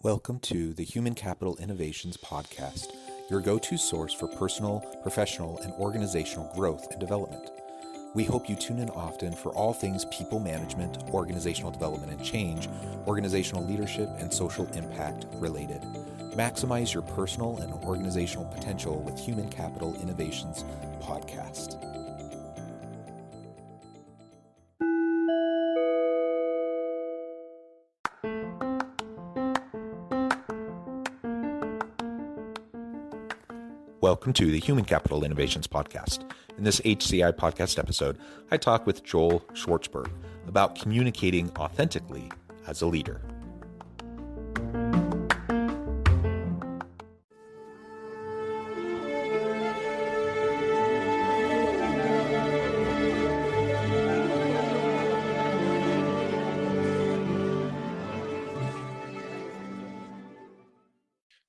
Welcome to the Human Capital Innovations Podcast, your go-to source for personal, professional, and organizational growth and development. We hope you tune in often for all things people management, organizational development and change, organizational leadership, and social impact related. Maximize your personal and organizational potential with Human Capital Innovations Podcast. Welcome to the Human Capital Innovations Podcast. In this HCI podcast episode, I talk with Joel Schwartzberg about communicating authentically as a leader.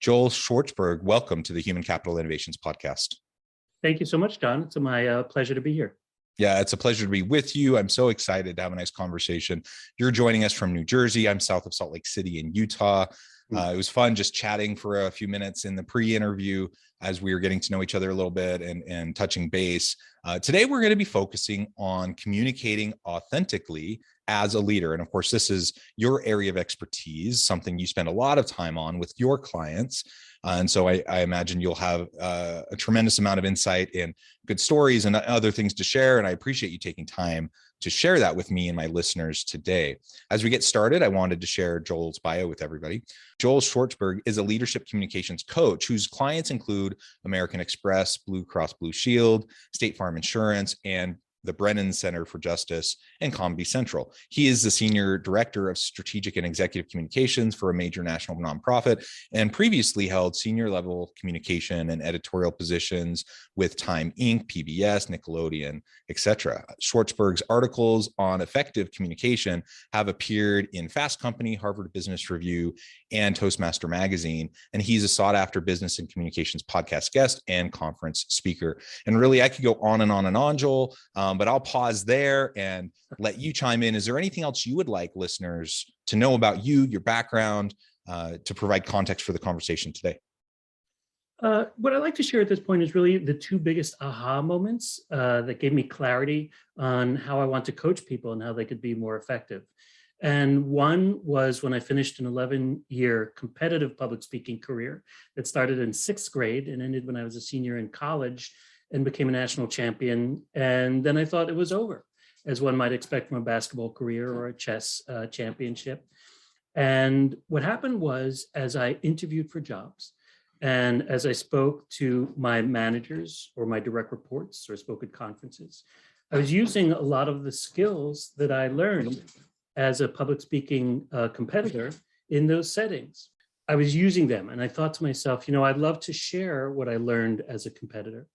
Joel Schwartzberg, welcome to the Human Capital Innovations Podcast. Thank you so much, Don. It's my pleasure to be here. Yeah, it's a pleasure to be with you. I'm so excited to have a nice conversation. You're joining us from New Jersey. I'm south of Salt Lake City in Utah. It was fun just chatting for a few minutes in the pre-interview as we were getting to know each other a little bit and touching base. Today, we're going to be focusing on communicating authentically as a leader. And of course, this is your area of expertise, something you spend a lot of time on with your clients. And so I imagine you'll have a tremendous amount of insight and good stories and other things to share. And I appreciate you taking time to share that with me and my listeners today. As we get started, I wanted to share Joel's bio with everybody. Joel Schwartzberg is a leadership communications coach whose clients include American Express, Blue Cross Blue Shield, State Farm Insurance, and the Brennan Center for Justice, and Comedy Central. He is the Senior Director of Strategic and Executive Communications for a major national nonprofit and previously held senior level communication and editorial positions with Time Inc., PBS, Nickelodeon, etc. Schwartzberg's articles on effective communication have appeared in Fast Company, Harvard Business Review, and Toastmaster Magazine, and he's a sought-after business and communications podcast guest and conference speaker. And really, I could go on and on and on, Joel, but I'll pause there and let you chime in. Is there anything else you would like listeners to know about you, your background, to provide context for the conversation today? What I'd like to share at this point is really the two biggest aha moments that gave me clarity on how I want to coach people and how they could be more effective. And one was when I finished an 11-year competitive public speaking career that started in 6th grade and ended when I was a senior in college and became a national champion. And then I thought it was over, as one might expect from a basketball career or a chess championship. And what happened was, as I interviewed for jobs, and as I spoke to my managers or my direct reports or spoke at conferences, I was using a lot of the skills that I learned as a public speaking competitor in those settings. I was using them, and I thought to myself, I'd love to share what I learned as a competitor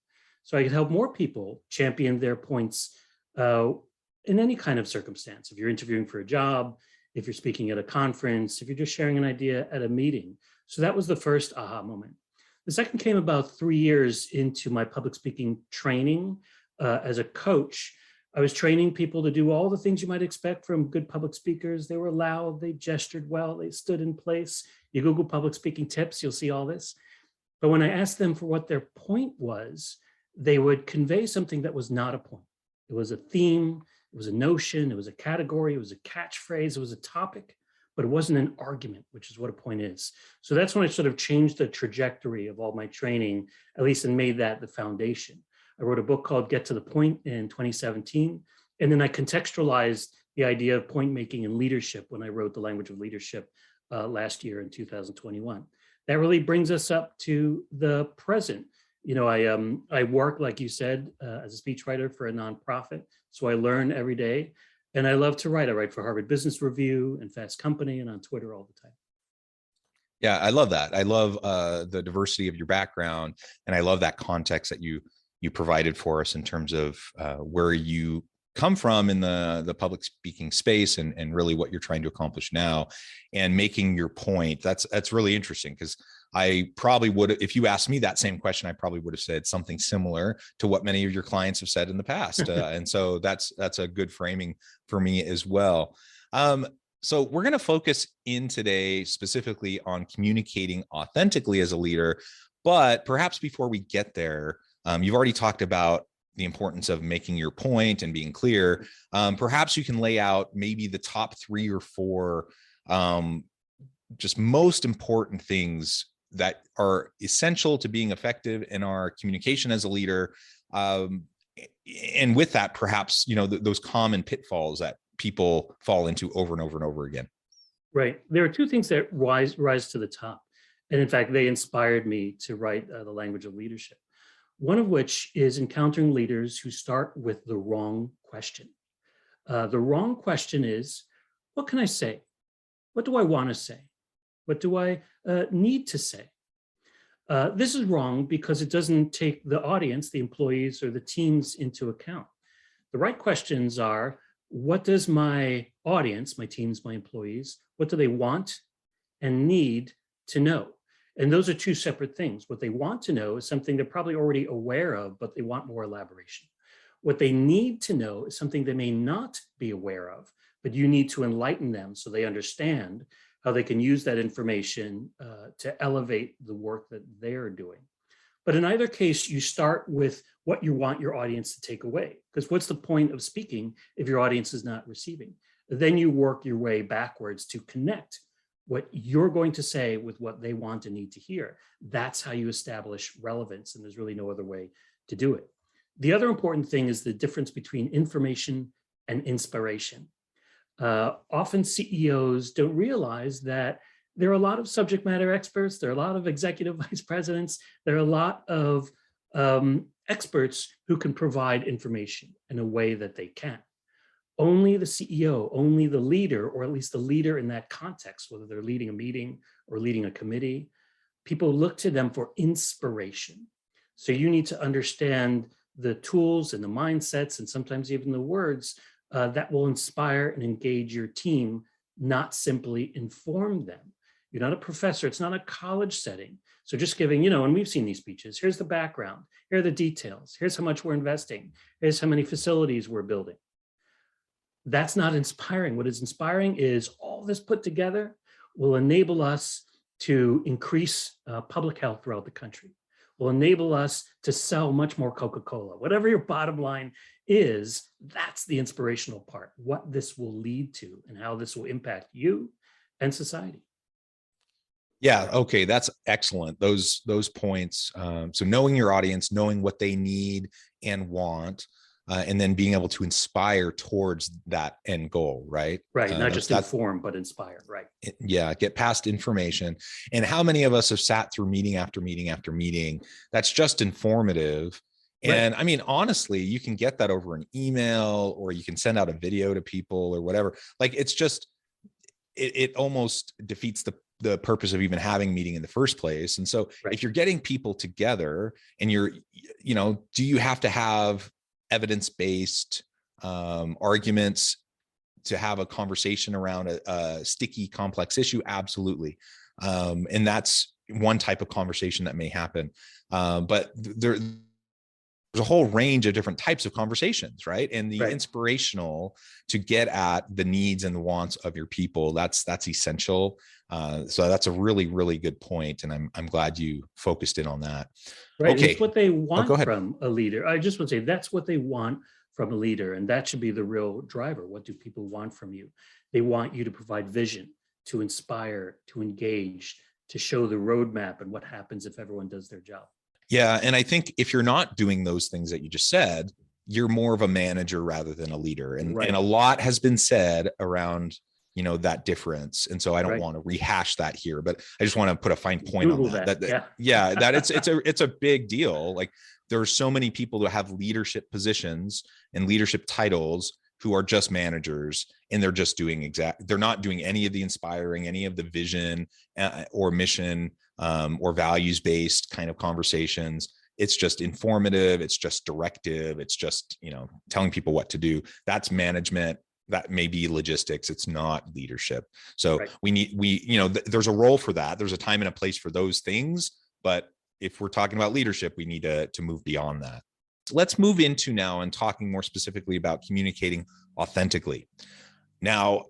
so I could help more people champion their points in any kind of circumstance. If you're interviewing for a job, if you're speaking at a conference, if you're just sharing an idea at a meeting. So that was the first aha moment. The second came about 3 years into my public speaking training as a coach. I was training people to do all the things you might expect from good public speakers. They were loud, they gestured well, they stood in place. You Google public speaking tips, you'll see all this. But when I asked them for what their point was, they would convey something that was not a point. It was a theme, it was a notion, it was a category, it was a catchphrase, it was a topic, but it wasn't an argument, which is what a point is. So that's when I sort of changed the trajectory of all my training, at least, and made that the foundation. I wrote a book called Get to the Point in 2017, and then I contextualized the idea of point making and leadership when I wrote The Language of Leadership last year in 2021. That really brings us up to the present. I work, like you said, as a speechwriter for a nonprofit, so I learn every day, and I love to write. I write for Harvard Business Review and Fast Company and on Twitter all the time. Yeah, I love that. I love the diversity of your background, and I love that context that you provided for us in terms of where you come from in the public speaking space and really what you're trying to accomplish now and making your point. That's really interesting, because I probably would, if you asked me that same question, I probably would have said something similar to what many of your clients have said in the past. And so that's a good framing for me as well. So we're going to focus in today specifically on communicating authentically as a leader. But perhaps before we get there, you've already talked about the importance of making your point and being clear. Perhaps you can lay out maybe the top 3 or 4 just most important things that are essential to being effective in our communication as a leader. And with that, perhaps, those common pitfalls that people fall into over and over and over again. Right. There are 2 things that rise to the top. And in fact, they inspired me to write The Language of Leadership. One of which is encountering leaders who start with the wrong question. The wrong question is, what can I say? What do I want to say? What do I need to say? This is wrong because it doesn't take the audience, the employees, or the teams into account. The right questions are, what does my audience, my teams, my employees, what do they want and need to know? And those are 2 separate things. What they want to know is something they're probably already aware of, but they want more elaboration. What they need to know is something they may not be aware of, but you need to enlighten them so they understand how they can use that information to elevate the work that they're doing. But in either case, you start with what you want your audience to take away, because what's the point of speaking if your audience is not receiving? Then you work your way backwards to connect what you're going to say with what they want and need to hear. That's how you establish relevance, and there's really no other way to do it. The other important thing is the difference between information and inspiration. Often CEOs don't realize that there are a lot of subject matter experts, there are a lot of executive vice presidents, there are a lot of experts who can provide information in a way that they can. Only the CEO, only the leader, or at least the leader in that context, whether they're leading a meeting or leading a committee, people look to them for inspiration. So you need to understand the tools and the mindsets and sometimes even the words that will inspire and engage your team, not simply inform them. You're not a professor, it's not a college setting. So just giving, and we've seen these speeches, here's the background, here are the details, here's how much we're investing, here's how many facilities we're building. That's not inspiring. What is inspiring is all this put together will enable us to increase public health throughout the country, will enable us to sell much more Coca-Cola. Whatever your bottom line is, that's the inspirational part, what this will lead to and how this will impact you and society. Yeah. Okay. That's excellent. Those points. So knowing your audience, knowing what they need and want, and then being able to inspire towards that end goal, right? Right. Not just inform, but inspire. Right. Yeah. Get past information. And how many of us have sat through meeting after meeting after meeting that's just informative? And I mean, honestly, you can get that over an email, or you can send out a video to people or whatever. Like, it's just, it almost defeats the purpose of even having a meeting in the first place. And so if you're getting people together and do you have to have evidence-based arguments to have a conversation around a sticky, complex issue? Absolutely. And that's one type of conversation that may happen. But there's a whole range of different types of conversations, right? And the inspirational to get at the needs and the wants of your people, that's essential. So that's a really, really good point. And I'm glad you focused in on that. Right. Okay. It's what they want from a leader. I just want to say that's what they want from a leader. And that should be the real driver. What do people want from you? They want you to provide vision, to inspire, to engage, to show the roadmap and what happens if everyone does their job. Yeah. And I think if you're not doing those things that you just said, you're more of a manager rather than a leader. And a lot has been said around, that difference. And so I don't want to rehash that here, but I just want to put a fine point on that. That it's a big deal. Like, there are so many people who have leadership positions and leadership titles who are just managers, and they're just they're not doing any of the inspiring, any of the vision or mission or values-based kind of conversations. It's just informative. It's just directive. It's just, telling people what to do. That's management. That may be logistics. It's not leadership. So there's a role for that. There's a time and a place for those things. But if we're talking about leadership, we need to move beyond that. So let's move into now and talking more specifically about communicating authentically. Now,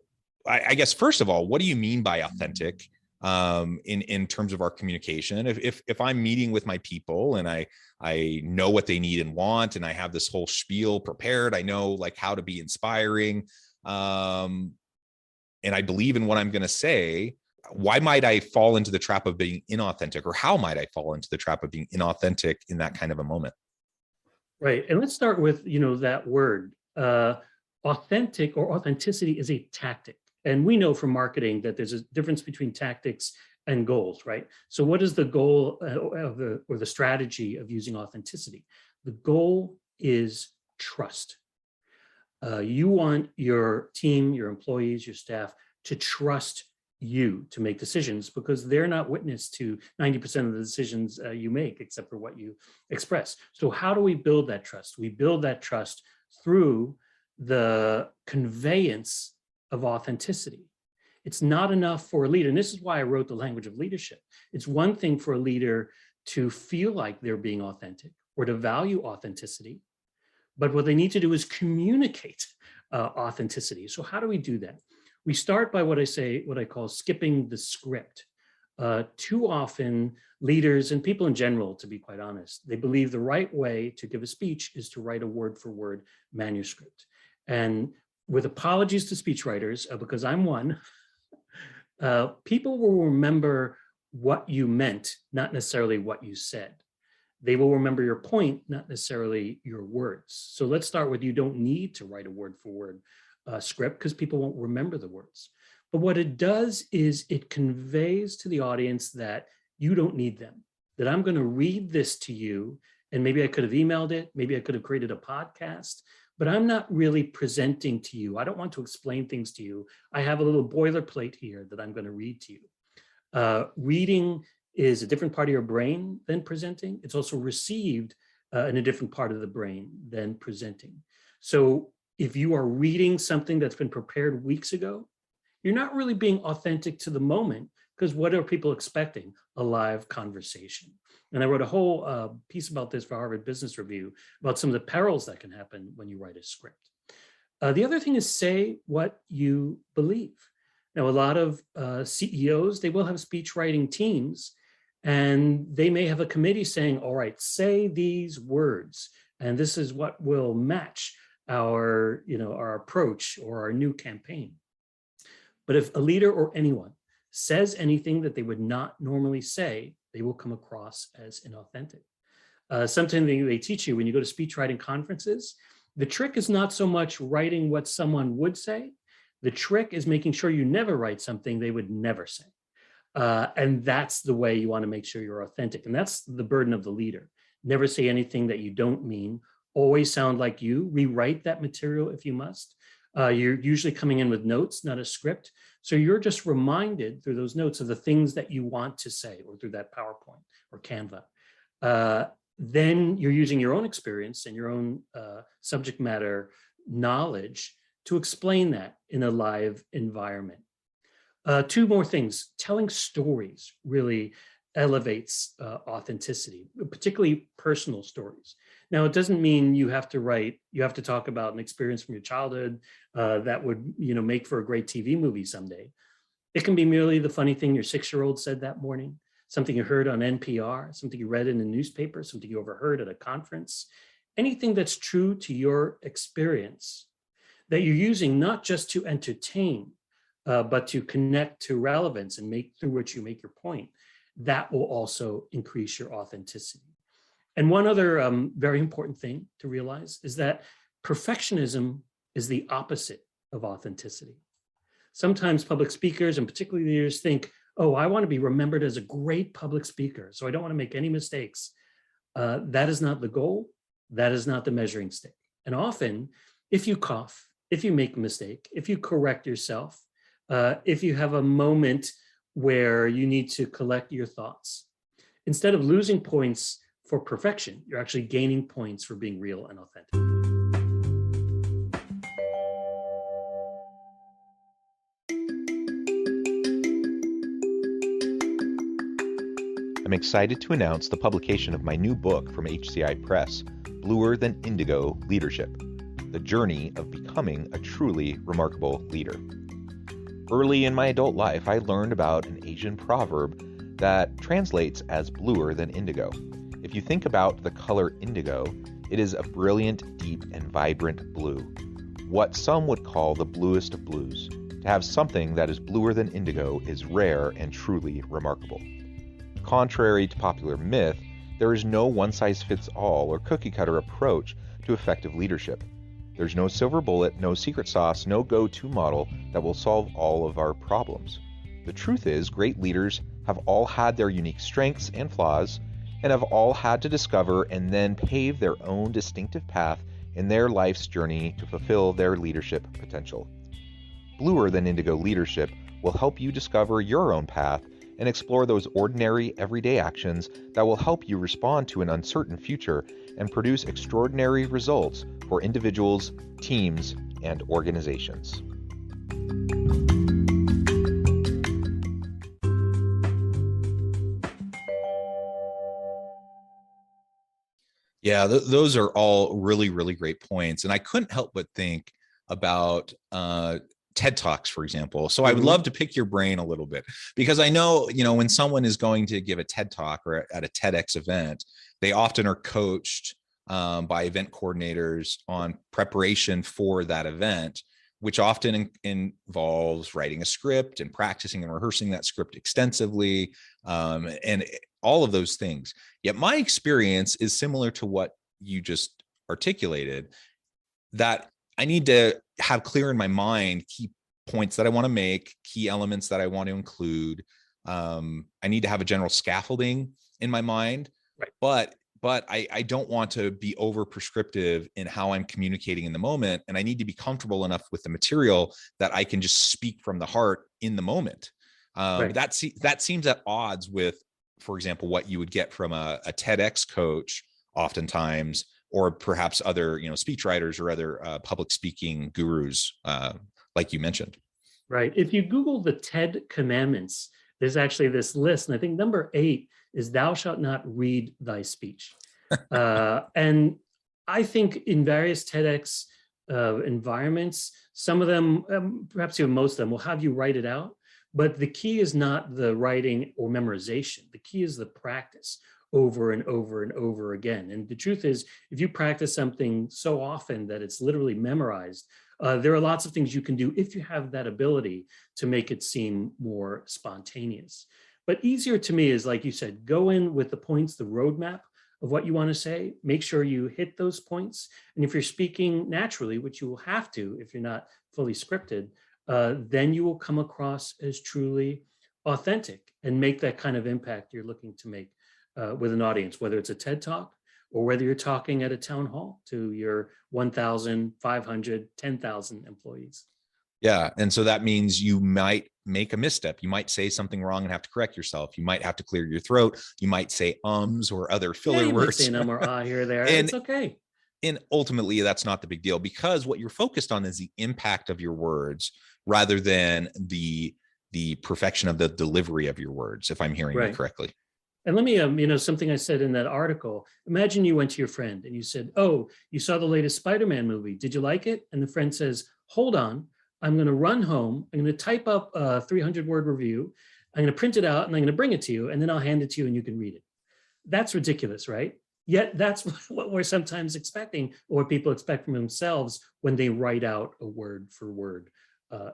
I guess, first of all, what do you mean by authentic in terms of our communication? If I'm meeting with my people and I know what they need and want, and I have this whole spiel prepared, I know like how to be inspiring, and I believe in what I'm going to say, why might I fall into the trap of being inauthentic, or how might I fall into the trap of being inauthentic in that kind of a moment? Right. And let's start with, that word. Authentic or authenticity is a tactic. And we know from marketing that there's a difference between tactics and goals, right? So what is the goal or the strategy of using authenticity? The goal is trust. You want your team, your employees, your staff to trust you to make decisions, because they're not witness to 90% of the decisions you make, except for what you express. So how do we build that trust? We build that trust through the conveyance of authenticity. It's not enough for a leader, and this is why I wrote The Language of Leadership. It's one thing for a leader to feel like they're being authentic or to value authenticity, but what they need to do is communicate authenticity. So how do we do that? We start by what I call skipping the script. Too often, leaders and people in general, to be quite honest, they believe the right way to give a speech is to write a word-for-word manuscript. And with apologies to speechwriters, because I'm one, people will remember what you meant, not necessarily what you said. They will remember your point, not necessarily your words. So let's start with, you don't need to write a word-for-word script, because people won't remember the words. But what it does is it conveys to the audience that you don't need them, that I'm going to read this to you, and maybe I could have emailed it, maybe I could have created a podcast, but I'm not really presenting to you. I don't want to explain things to you. I have a little boilerplate here that I'm going to read to you. Reading is a different part of your brain than presenting. It's also received in a different part of the brain than presenting. So if you are reading something that's been prepared weeks ago, you're not really being authentic to the moment, because what are people expecting? A live conversation. And I wrote a whole piece about this for Harvard Business Review, about some of the perils that can happen when you write a script. The other thing is, say what you believe. Now, a lot of CEOs, they will have speech writing teams, and they may have a committee saying, all right, say these words, and this is what will match our approach or our new campaign. But if a leader or anyone says anything that they would not normally say, they will come across as inauthentic. Something they teach you when you go to speech writing conferences, the trick is not so much writing what someone would say. The trick is making sure you never write something they would never say. And that's the way you want to make sure you're authentic. And that's the burden of the leader. Never say anything that you don't mean. Always sound like you. Rewrite that material if you must. You're usually coming in with notes, not a script. So you're just reminded through those notes of the things that you want to say, or through that PowerPoint or Canva. Then you're using your own experience and your own subject matter knowledge to explain that in a live environment. Two more things. Telling stories really elevates authenticity, particularly personal stories. Now, it doesn't mean you have to talk about an experience from your childhood that would, make for a great TV movie someday. It can be merely the funny thing your 6-year-old said that morning, something you heard on NPR, something you read in a newspaper, something you overheard at a conference, anything that's true to your experience that you're using not just to entertain, but to connect to relevance and through which you make your point. That will also increase your authenticity. And one other very important thing to realize is that perfectionism is the opposite of authenticity. Sometimes public speakers, and particularly leaders, think, oh, I want to be remembered as a great public speaker, so I don't want to make any mistakes. That is not the goal. That is not the measuring stick. And often, if you cough, if you make a mistake, if you correct yourself, if you have a moment where you need to collect your thoughts, instead of losing points for perfection, you're actually gaining points for being real and authentic. I'm excited to announce the publication of my new book from HCI Press, Bluer Than Indigo Leadership: The Journey of Becoming a Truly Remarkable Leader. Early in my adult life, I learned about an Asian proverb that translates as bluer than indigo. If you think about the color indigo, it is a brilliant, deep, and vibrant blue, what some would call the bluest of blues. To have something that is bluer than indigo is rare and truly remarkable. Contrary to popular myth, there is no one-size-fits-all or cookie-cutter approach to effective leadership. There's no silver bullet, no secret sauce, no go-to model that will solve all of our problems. The truth is, great leaders have all had their unique strengths and flaws, and have all had to discover and then pave their own distinctive path in their life's journey to fulfill their leadership potential. Bluer than indigo leadership will help you discover your own path and explore those ordinary, everyday actions that will help you respond to an uncertain future and produce extraordinary results for individuals, teams, and organizations. Yeah, those are all really, really great points. And I couldn't help but think about TED Talks, for example. So I would love to pick your brain a little bit, because I know, when someone is going to give a TED Talk or at a TEDx event, they often are coached by event coordinators on preparation for that event, which often involves writing a script and practicing and rehearsing that script extensively, and all of those things. Yet my experience is similar to what you just articulated, that I need to have clear in my mind key points that I want to make, key elements that I want to include. I need to have a general scaffolding in my mind, Right. but I don't want to be over prescriptive in how I'm communicating in the moment. And I need to be comfortable enough with the material that I can just speak from the heart in the moment. Right. That seems at odds with, for example, what you would get from a TEDx coach oftentimes, or perhaps other, speech writers or other public speaking gurus, like you mentioned. Right. If you Google the TED commandments, there's actually this list. And I think number 8 is thou shalt not read thy speech. And I think in various TEDx environments, some of them, perhaps even most of them, will have you write it out. But the key is not the writing or memorization. The key is the practice over and over and over again. And the truth is, if you practice something so often that it's literally memorized, there are lots of things you can do if you have that ability to make it seem more spontaneous. But easier to me is, like you said, go in with the points, the roadmap of what you want to say, make sure you hit those points. And if you're speaking naturally, which you will have to if you're not fully scripted, then you will come across as truly authentic and make that kind of impact you're looking to make with an audience, whether it's a TED Talk or whether you're talking at a town hall to your 1,500, 10,000 employees. Yeah. And so that means you might make a misstep. You might say something wrong and have to correct yourself. You might have to clear your throat. You might say ums or other filler words. Might say an or ah here or there. And it's okay. And ultimately, that's not the big deal, because what you're focused on is the impact of your words rather than the perfection of the delivery of your words, if I'm hearing you correctly. And let me, something I said in that article, imagine you went to your friend and you said, oh, you saw the latest Spider-Man movie. Did you like it? And the friend says, hold on, I'm going to run home. I'm going to type up a 300-word review. I'm going to print it out and I'm going to bring it to you, and then I'll hand it to you and you can read it. That's ridiculous, right? Yet that's what we're sometimes expecting, or what people expect from themselves when they write out a word for word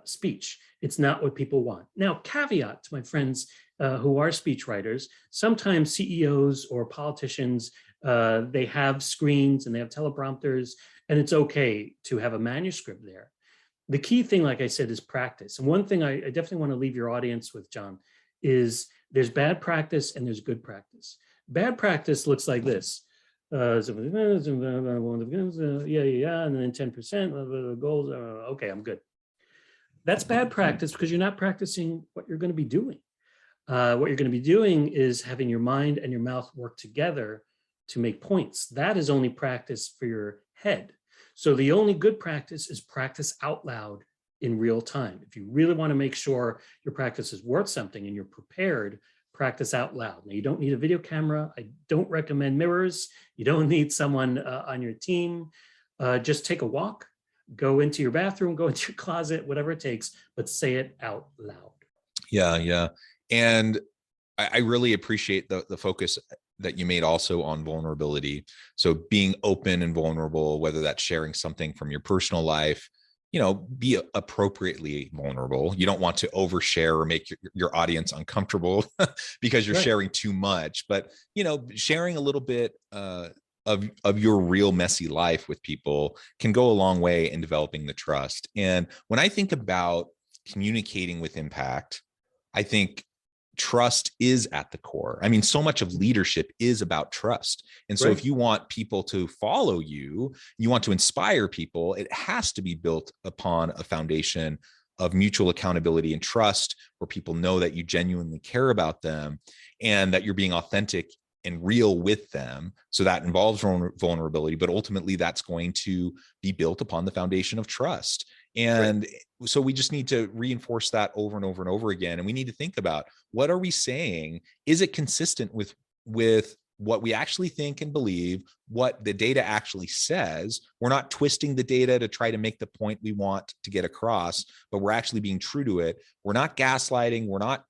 speech. It's not what people want. Now, caveat to my friends who are speech writers, sometimes CEOs or politicians, they have screens and they have teleprompters, and it's okay to have a manuscript there. The key thing, like I said, is practice. And one thing I definitely want to leave your audience with, John, is there's bad practice and there's good practice. Bad practice looks like this. And then 10%, goals, okay, I'm good. That's bad practice because you're not practicing what you're going to be doing. What you're going to be doing is having your mind and your mouth work together to make points. That is only practice for your head. So the only good practice is practice out loud in real time. If you really want to make sure your practice is worth something and you're prepared, practice out loud. Now, you don't need a video camera. I don't recommend mirrors. You don't need someone on your team. Just take a walk. Go into your bathroom, go into your closet, whatever it takes, but say it out loud. Yeah. And I really appreciate the focus that you made also on vulnerability. So being open and vulnerable, whether that's sharing something from your personal life, be appropriately vulnerable. You don't want to overshare or make your audience uncomfortable because you're sharing too much, but, sharing a little bit of your real messy life with people can go a long way in developing the trust. And when I think about communicating with impact, I think trust is at the core. I mean, so much of leadership is about trust. And so if you want people to follow you, you want to inspire people, it has to be built upon a foundation of mutual accountability and trust, where people know that you genuinely care about them and that you're being authentic and real with them. So that involves vulnerability, but ultimately that's going to be built upon the foundation of trust. And so we just need to reinforce that over and over and over again. And we need to think about, what are we saying? Is it consistent with what we actually think and believe, what the data actually says? We're not twisting the data to try to make the point we want to get across, but we're actually being true to it. We're not gaslighting. We're not,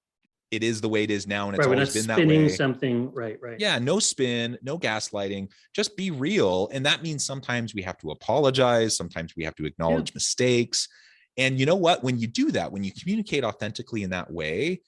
it is the way it is now, and it's always been that way. Spinning something, right. Yeah, no spin, no gaslighting, just be real. And that means sometimes we have to apologize. Sometimes we have to acknowledge mistakes. And you know what? When you do that, when you communicate authentically in that way,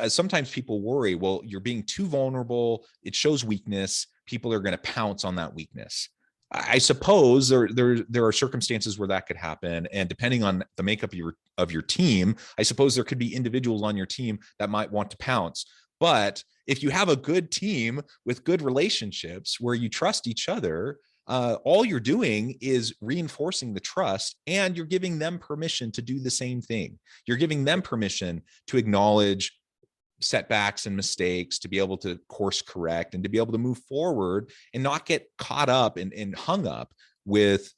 sometimes people worry, well, you're being too vulnerable. It shows weakness. People are going to pounce on that weakness. I suppose there are circumstances where that could happen, and depending on the makeup of your team, I suppose there could be individuals on your team that might want to pounce. But if you have a good team with good relationships where you trust each other, all you're doing is reinforcing the trust, and you're giving them permission to do the same thing. You're giving them permission to acknowledge setbacks and mistakes, to be able to course correct, and to be able to move forward and not get caught up and hung up with,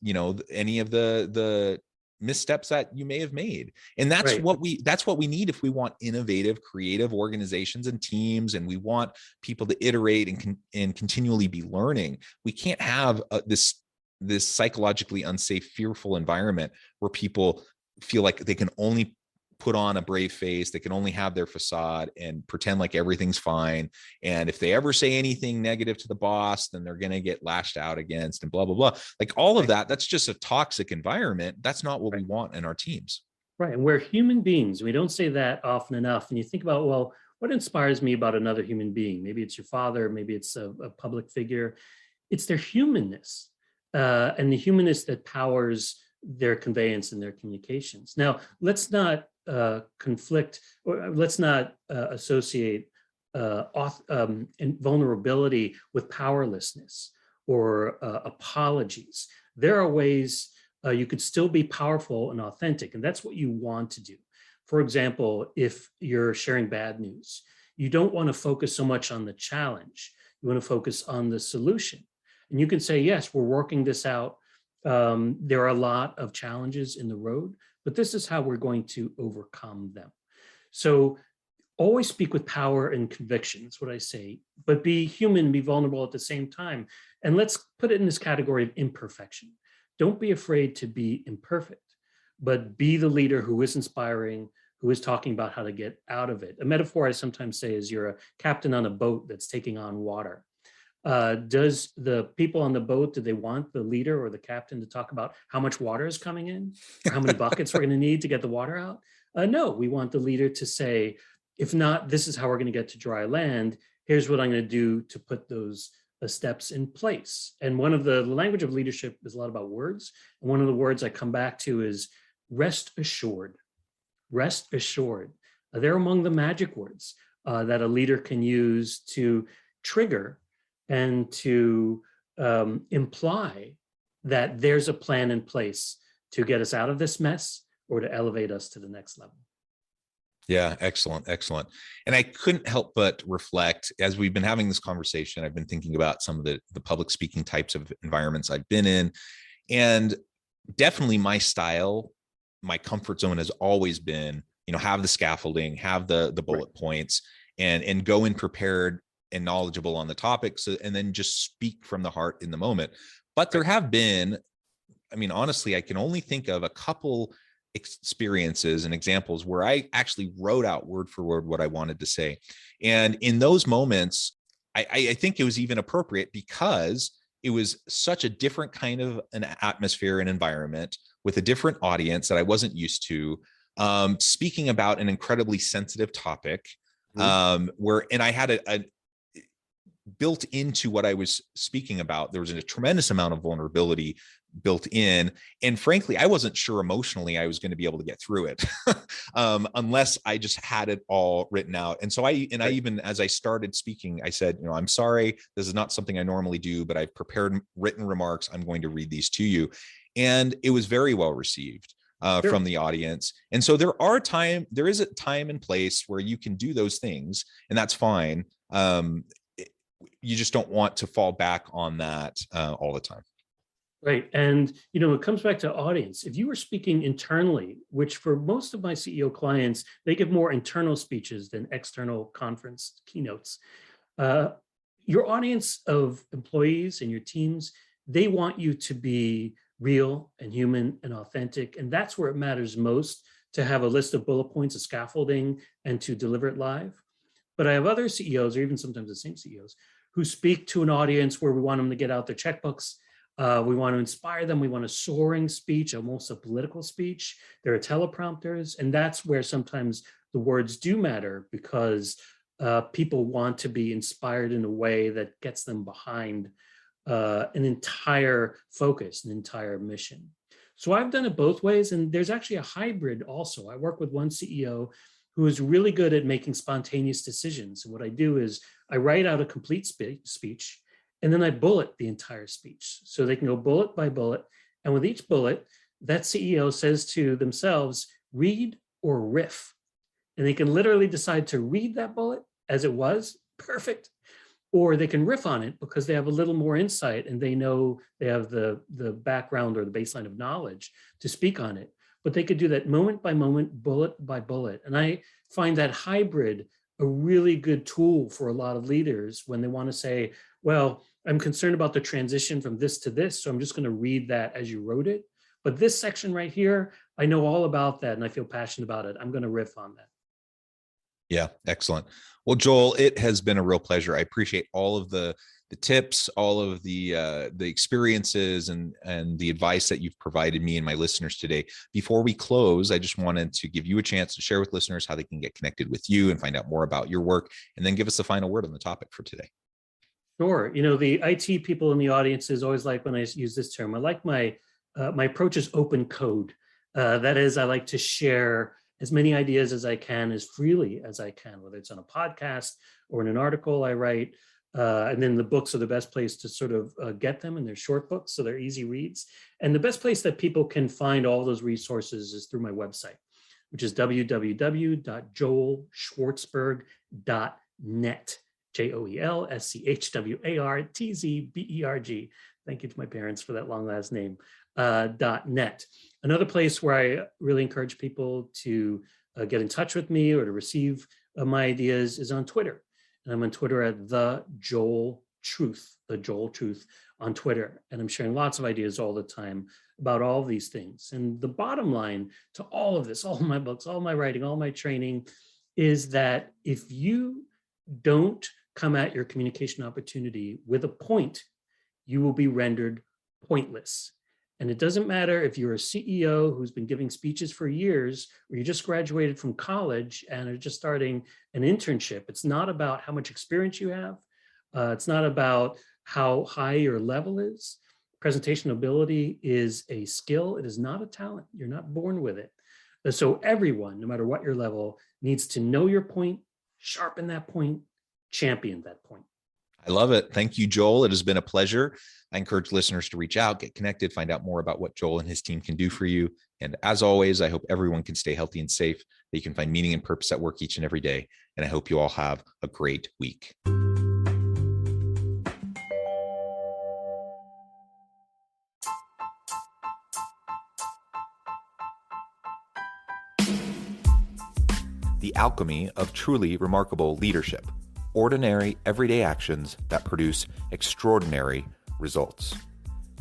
any of the missteps that you may have made. And that's what we need if we want innovative, creative organizations and teams, and we want people to iterate and continually be learning. We can't have this psychologically unsafe, fearful environment where people feel like they can only put on a brave face, they can only have their facade and pretend like everything's fine. And if they ever say anything negative to the boss, then they're going to get lashed out against and blah, blah, blah. Like all of that, that's just a toxic environment. That's not what we want in our teams. Right. And we're human beings. We don't say that often enough. And you think about, well, what inspires me about another human being? Maybe it's your father, maybe it's a public figure. It's their humanness, and the humanness that powers their conveyance and their communications. Now, let's not conflict, or let's not associate vulnerability with powerlessness or apologies. There are ways you could still be powerful and authentic, and that's what you want to do. For example, if you're sharing bad news, you don't want to focus so much on the challenge. You want to focus on the solution. And you can say, yes, we're working this out. There are a lot of challenges in the road, but this is how we're going to overcome them. So always speak with power and conviction. That's what I say, but be human, be vulnerable at the same time. And let's put it in this category of imperfection. Don't be afraid to be imperfect, but be the leader who is inspiring, who is talking about how to get out of it. A metaphor I sometimes say is you're a captain on a boat that's taking on water. Does the people on the boat, do they want the leader or the captain to talk about how much water is coming in, or how many buckets we're going to need to get the water out? No, we want the leader to say, if not, this is how we're going to get to dry land. Here's what I'm going to do to put those steps in place. And one of the language of leadership is a lot about words. And one of the words I come back to is rest assured. Rest assured. They're among the magic words that a leader can use to trigger and to imply that there's a plan in place to get us out of this mess or to elevate us to the next level. Yeah, excellent. And I couldn't help but reflect, as we've been having this conversation, I've been thinking about some of the public speaking types of environments I've been in. And definitely my style, my comfort zone has always been, have the scaffolding, have the bullet points, and go in prepared and knowledgeable on the topics, and then just speak from the heart in the moment. But there have been mean, honestly, I can only think of a couple experiences and examples where I actually wrote out word for word what I wanted to say. And in those moments, I think it was even appropriate because it was such a different kind of an atmosphere and environment with a different audience that I wasn't used to, speaking about an incredibly sensitive topic, and I had a built into what I was speaking about. There was a tremendous amount of vulnerability built in. And frankly, I wasn't sure emotionally I was going to be able to get through it unless I just had it all written out. And so I even, as I started speaking, I said, I'm sorry, this is not something I normally do, but I've prepared written remarks. I'm going to read these to you. And it was very well received from the audience. And so there is a time and place where you can do those things, and that's fine. You just don't want to fall back on that all the time. Right. And, it comes back to audience. If you were speaking internally, which for most of my CEO clients, they give more internal speeches than external conference keynotes. Your audience of employees and your teams, they want you to be real and human and authentic. And that's where it matters most to have a list of bullet points, of scaffolding, and to deliver it live. But I have other CEOs, or even sometimes the same CEOs, who speak to an audience where we want them to get out their checkbooks. We want to inspire them. We want a soaring speech, almost a political speech. There are teleprompters. And that's where sometimes the words do matter, because people want to be inspired in a way that gets them behind an entire focus, an entire mission. So I've done it both ways. And there's actually a hybrid also. I work with one CEO who is really good at making spontaneous decisions. And what I do is I write out a complete speech, and then I bullet the entire speech. So they can go bullet by bullet. And with each bullet, that CEO says to themselves, read or riff. And they can literally decide to read that bullet as it was, perfect. Or they can riff on it because they have a little more insight and they know they have the background or the baseline of knowledge to speak on it. But they could do that moment by moment, bullet by bullet. And I find that hybrid a really good tool for a lot of leaders when they want to say, well, I'm concerned about the transition from this to this, so I'm just going to read that as you wrote it. But this section right here, I know all about that and I feel passionate about it. I'm going to riff on that. Yeah, excellent. Well, Joel, it has been a real pleasure. I appreciate all of the tips, all of the experiences and the advice that you've provided me and my listeners today. Before we close, I just wanted to give you a chance to share with listeners how they can get connected with you and find out more about your work, and then give us the final word on the topic for today. Sure. The IT people in the audience is always like when I use this term. I like my approach is open code. That is, I like to share as many ideas as I can, as freely as I can, whether it's on a podcast or in an article I write. And then the books are the best place to sort of get them, and they're short books, so they're easy reads. And the best place that people can find all those resources is through my website, which is www.joelschwartzberg.net. JOELSCHWARTZBERG. Thank you to my parents for that long last name. .net. Another place where I really encourage people to get in touch with me or to receive my ideas is on Twitter. And I'm on Twitter at the Joel Truth on Twitter. And I'm sharing lots of ideas all the time about all of these things. And the bottom line to all of this, all my books, all my writing, all my training, is that if you don't come at your communication opportunity with a point, you will be rendered pointless. And it doesn't matter if you're a CEO who's been giving speeches for years, or you just graduated from college and are just starting an internship. It's not about how much experience you have. It's not about how high your level is. Presentation ability is a skill. It is not a talent. You're not born with it. So everyone, no matter what your level, needs to know your point, sharpen that point, champion that point. I love it. Thank you, Joel. It has been a pleasure. I encourage listeners to reach out, get connected, find out more about what Joel and his team can do for you. And as always, I hope everyone can stay healthy and safe, that you can find meaning and purpose at work each and every day. And I hope you all have a great week. The alchemy of truly remarkable leadership. Ordinary, everyday actions that produce extraordinary results.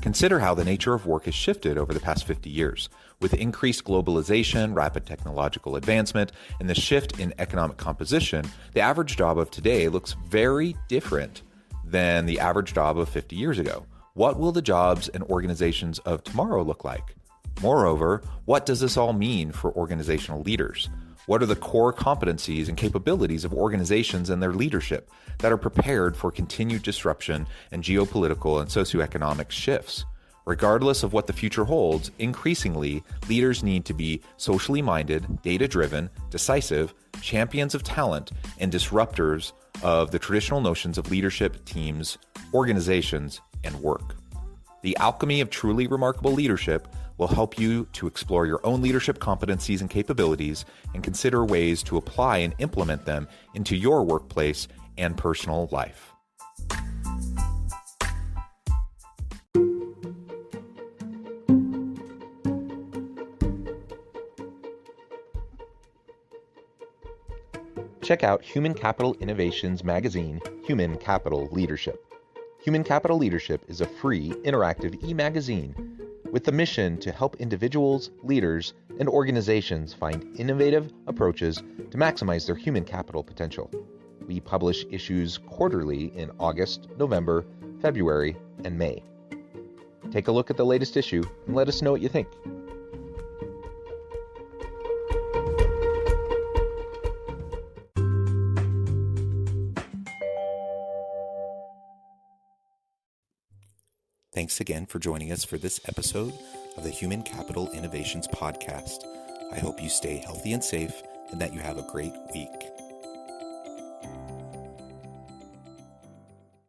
Consider how the nature of work has shifted over the past 50 years. With increased globalization, rapid technological advancement, and the shift in economic composition, the average job of today looks very different than the average job of 50 years ago. What will the jobs and organizations of tomorrow look like? Moreover, what does this all mean for organizational leaders? What are the core competencies and capabilities of organizations and their leadership that are prepared for continued disruption and geopolitical and socioeconomic shifts? Regardless of what the future holds, increasingly, leaders need to be socially minded, data-driven, decisive, champions of talent, and disruptors of the traditional notions of leadership, teams, organizations, and work. The alchemy of truly remarkable leadership will help you to explore your own leadership competencies and capabilities and consider ways to apply and implement them into your workplace and personal life. Check out Human Capital Innovations magazine, Human Capital Leadership. Human Capital Leadership is a free, interactive e-magazine with the mission to help individuals, leaders, and organizations find innovative approaches to maximize their human capital potential. We publish issues quarterly in August, November, February, and May. Take a look at the latest issue and let us know what you think. Thanks again for joining us for this episode of the Human Capital Innovations Podcast. I hope you stay healthy and safe and that you have a great week.